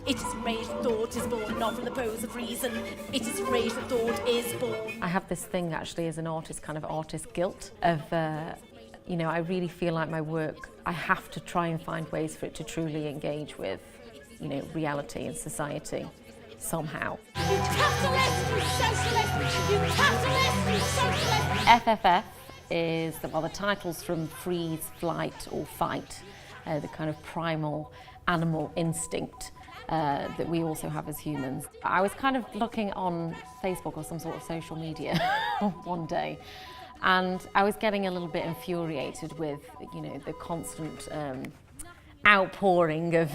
It is rage that thought is born, not from the pose of reason. It is rage that thought is born. I have this thing actually as an artist, kind of artist guilt of, you know, I really feel like my work, I have to try and find ways for it to truly engage with, you know, reality and society somehow. You capitalist, you socialist, you capitalist, you socialist. FFF is, well, the title's from freeze, flight or fight, the kind of primal animal instinct that we also have as humans. I was kind of looking on Facebook or some sort of social media one day, and I was getting a little bit infuriated with, you know, the constant outpouring of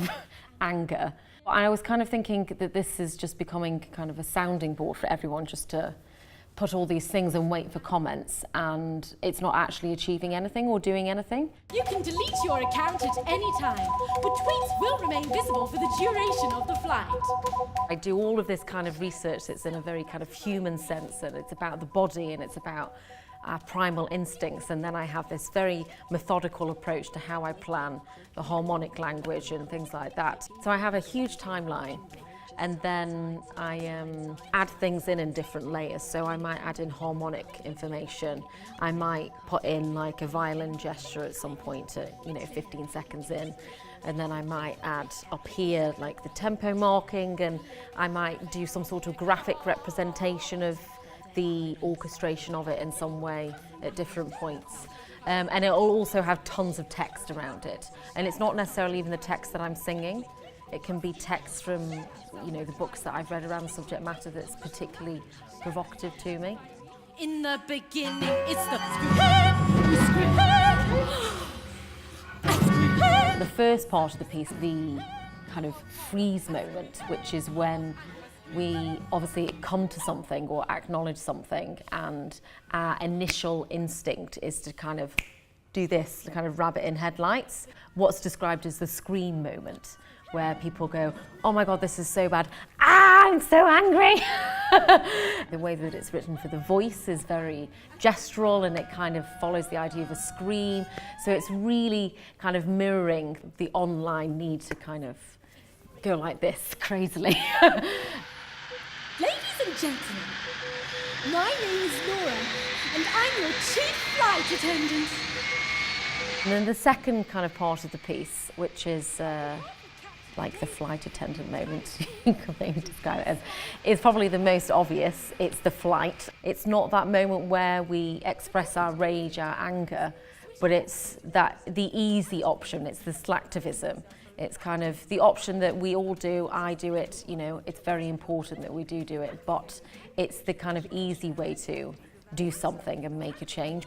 anger. And I was kind of thinking that this is just becoming kind of a sounding board for everyone just to put all these things and wait for comments, and it's not actually achieving anything or doing anything. You can delete your account at any time, but tweets will remain visible for the duration of the flight. I do all of this kind of research that's in a very kind of human sense, and it's about the body and it's about our primal instincts, and then I have this very methodical approach to how I plan the harmonic language and things like that. So I have a huge timeline, and then I add things in different layers. So I might add in harmonic information. I might put in like a violin gesture at some point, at, you know, 15 seconds in. And then I might add up here like the tempo marking, and I might do some sort of graphic representation of the orchestration of it in some way at different points. And it'll also have tons of text around it. And it's not necessarily even the text that I'm singing. It can be text from, you know, the books that I've read around the subject matter that's particularly provocative to me. In the beginning, it's the scream. The first part of the piece, the kind of freeze moment, which is when we obviously come to something or acknowledge something, and our initial instinct is to kind of do this, the kind of rabbit in headlights. What's described as the scream moment, where people go, oh my God, this is so bad. Ah, I'm so angry. The way that it's written for the voice is very gestural, and it kind of follows the idea of a scream. So it's really kind of mirroring the online need to kind of go like this crazily. Ladies and gentlemen, my name is Laura, and I'm your chief flight attendant. And then the second kind of part of the piece, which is like the flight attendant moment, you can maybe describe it as, is probably the most obvious. It's the flight. It's not that moment where we express our rage, our anger, but it's that the easy option. It's the slacktivism. It's kind of the option that we all do. I do it, you know, it's very important that we do it, but it's the kind of easy way to do something and make a change.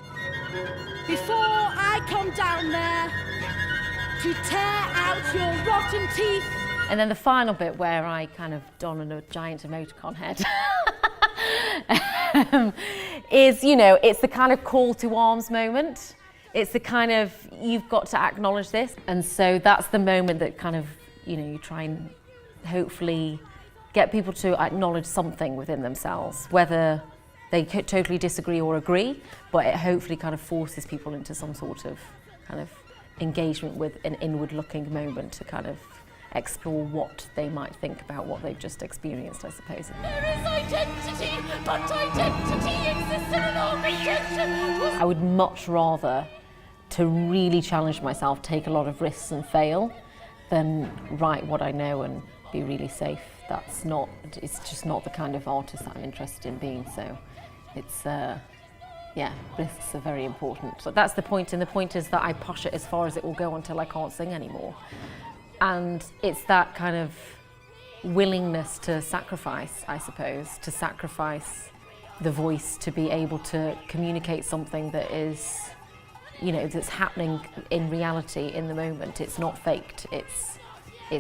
Before I come down there to tear out your rotten teeth. And then the final bit where I kind of don a giant emoticon head is, you know, it's the kind of call to arms moment. It's the kind of, you've got to acknowledge this. And so that's the moment that kind of, you know, you try and hopefully get people to acknowledge something within themselves, whether they totally disagree or agree, but it hopefully kind of forces people into some sort of kind of engagement with an inward-looking moment to kind of explore what they might think about what they've just experienced, I suppose. There is identity, but identity exists in an architecture. I would much rather to really challenge myself, take a lot of risks and fail, than write what I know and be really safe. It's just not the kind of artist that I'm interested in being, so it's, yeah, risks are very important. But that's the point, and the point is that I push it as far as it will go until I can't sing anymore. And it's that kind of willingness to sacrifice, I suppose, to sacrifice the voice to be able to communicate something that is, you know, that's happening in reality in the moment. It's not faked, it's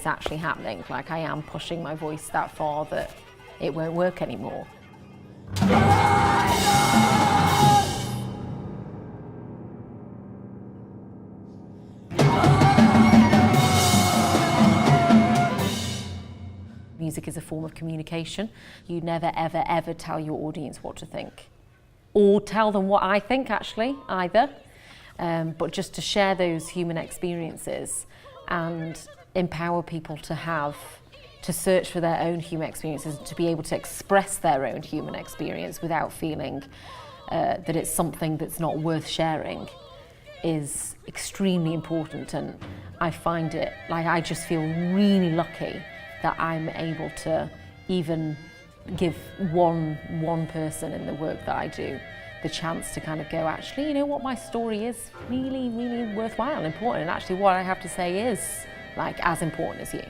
actually happening. Like, I am pushing my voice that far that it won't work anymore. Music is a form of communication. You never, ever, ever tell your audience what to think. Or tell them what I think, actually, either. But just to share those human experiences and empower people to have to search for their own human experiences, to be able to express their own human experience without feeling that it's something that's not worth sharing, is extremely important. And I find it, like, I just feel really lucky that I'm able to even give one person in the work that I do the chance to kind of go, actually, you know what, my story is really, really worthwhile and important, and actually what I have to say is like as important as you.